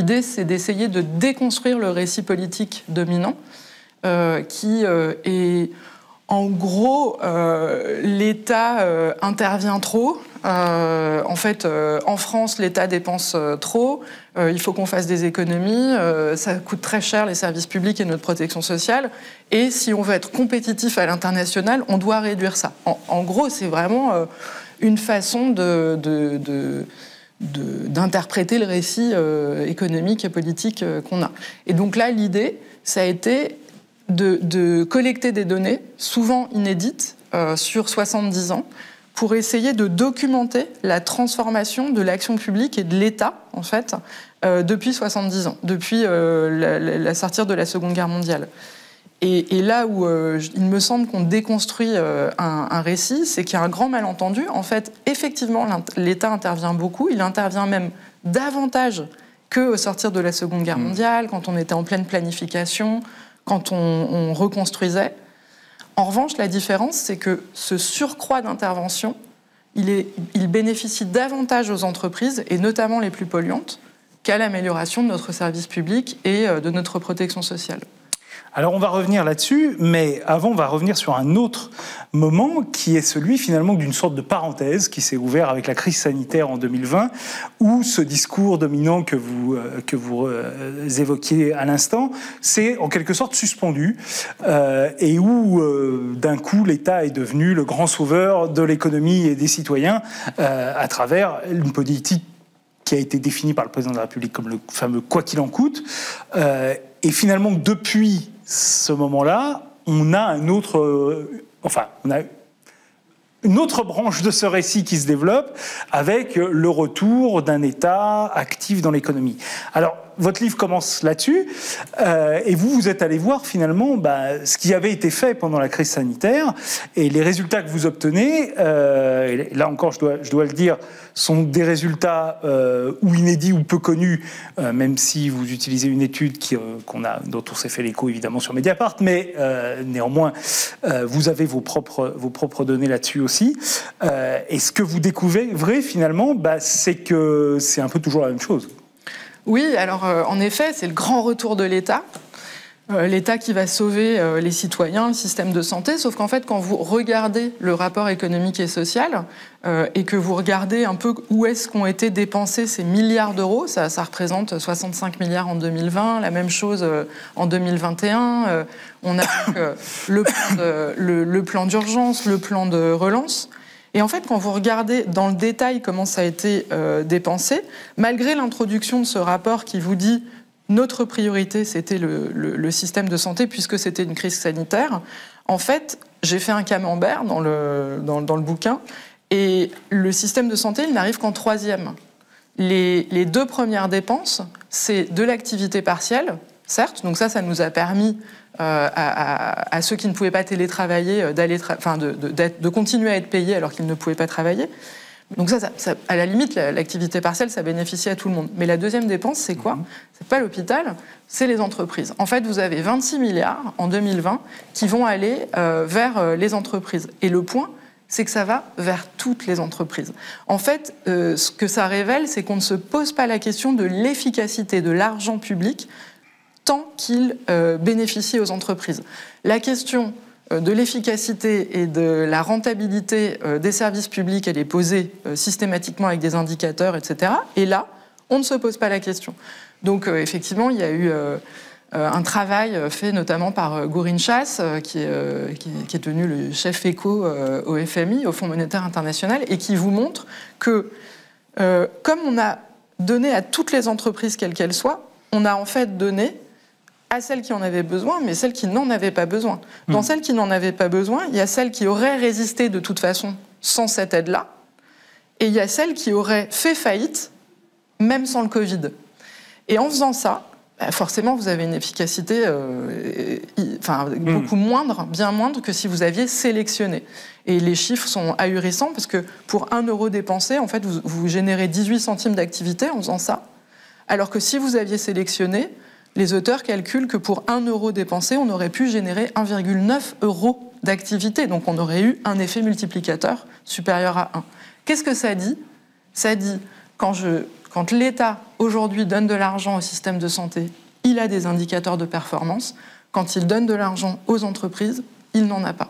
L'idée, c'est d'essayer de déconstruire le récit politique dominant, qui est... En gros, l'État intervient trop. En fait, en France, l'État dépense trop. Il faut qu'on fasse des économies. Ça coûte très cher, les services publics et notre protection sociale. Et si on veut être compétitif à l'international, on doit réduire ça. En gros, c'est vraiment une façon d'interpréter le récit économique et politique qu'on a. Et donc là, l'idée, ça a été de collecter des données, souvent inédites, sur 70 ans, pour essayer de documenter la transformation de l'action publique et de l'État, en fait, depuis 70 ans, depuis la sortie de la Seconde Guerre mondiale. Et là où il me semble qu'on déconstruit un récit, c'est qu'il y a un grand malentendu. En fait, effectivement, l'État intervient beaucoup, il intervient même davantage qu'au sortir de la Seconde Guerre mondiale, quand on était en pleine planification, quand on reconstruisait. En revanche, la différence, c'est que ce surcroît d'intervention, il bénéficie davantage aux entreprises, et notamment les plus polluantes, qu'à l'amélioration de notre service public et de notre protection sociale. Alors on va revenir là-dessus, mais avant on va revenir sur un autre moment qui est celui finalement d'une sorte de parenthèse qui s'est ouvert avec la crise sanitaire en 2020, où ce discours dominant que vous évoquiez à l'instant s'est en quelque sorte suspendu et où d'un coup l'État est devenu le grand sauveur de l'économie et des citoyens à travers une politique qui a été définie par le président de la République comme le fameux « quoi qu'il en coûte ». Et finalement, depuis ce moment-là, on a une autre branche de ce récit qui se développe avec le retour d'un État actif dans l'économie. Alors, votre livre commence là-dessus, et vous êtes allé voir finalement ce qui avait été fait pendant la crise sanitaire, et les résultats que vous obtenez, et là encore je dois le dire, sont des résultats ou inédits ou peu connus, même si vous utilisez une étude dont on s'est fait l'écho évidemment sur Mediapart, mais néanmoins vous avez vos propres données là-dessus aussi. Et ce que vous découvrez finalement, c'est que c'est un peu toujours la même chose. Oui, alors en effet, c'est le grand retour de l'État. L'État qui va sauver les citoyens, le système de santé, sauf qu'en fait, quand vous regardez le rapport économique et social et que vous regardez un peu où est-ce qu'ont été dépensés ces milliards d'euros, ça représente 65 milliards en 2020, la même chose en 2021. On a le plan d'urgence, le plan de relance. Et en fait, quand vous regardez dans le détail comment ça a été dépensé, malgré l'introduction de ce rapport qui vous dit notre priorité, c'était le système de santé, puisque c'était une crise sanitaire, en fait, j'ai fait un camembert dans le bouquin, et le système de santé, il n'arrive qu'en troisième. Les deux premières dépenses, c'est de l'activité partielle, certes, donc ça nous a permis à ceux qui ne pouvaient pas télétravailler de continuer à être payés alors qu'ils ne pouvaient pas travailler. Donc ça, à la limite, l'activité partielle, ça bénéficie à tout le monde. Mais la deuxième dépense, c'est quoi ? C'est pas l'hôpital, c'est les entreprises. En fait, vous avez 26 milliards en 2020 qui vont aller vers les entreprises. Et le point, c'est que ça va vers toutes les entreprises. En fait, ce que ça révèle, c'est qu'on ne se pose pas la question de l'efficacité de l'argent public tant qu'il bénéficie aux entreprises. La question de l'efficacité et de la rentabilité des services publics, elle est posée systématiquement avec des indicateurs, etc. Et là, on ne se pose pas la question. Donc, effectivement, il y a eu un travail fait notamment par Gurrin Shas, qui est devenu le chef éco au FMI, au Fonds monétaire international, et qui vous montre que, comme on a donné à toutes les entreprises, quelles qu'elles soient, on a en fait donné à celles qui en avaient besoin, mais celles qui n'en avaient pas besoin. Dans celles qui n'en avaient pas besoin, il y a celles qui auraient résisté de toute façon sans cette aide-là, et il y a celles qui auraient fait faillite, même sans le Covid. Et en faisant ça, forcément, vous avez une efficacité beaucoup moindre, bien moindre que si vous aviez sélectionné. Et les chiffres sont ahurissants, parce que pour 1 euro dépensé, en fait, vous générez 18 centimes d'activité en faisant ça, alors que si vous aviez sélectionné, les auteurs calculent que pour 1 euro dépensé, on aurait pu générer 1,9 euros d'activité. Donc on aurait eu un effet multiplicateur supérieur à 1. Qu'est-ce que ça dit ? Ça dit, quand je Quand l'État, aujourd'hui, donne de l'argent au système de santé, il a des indicateurs de performance. Quand il donne de l'argent aux entreprises, il n'en a pas.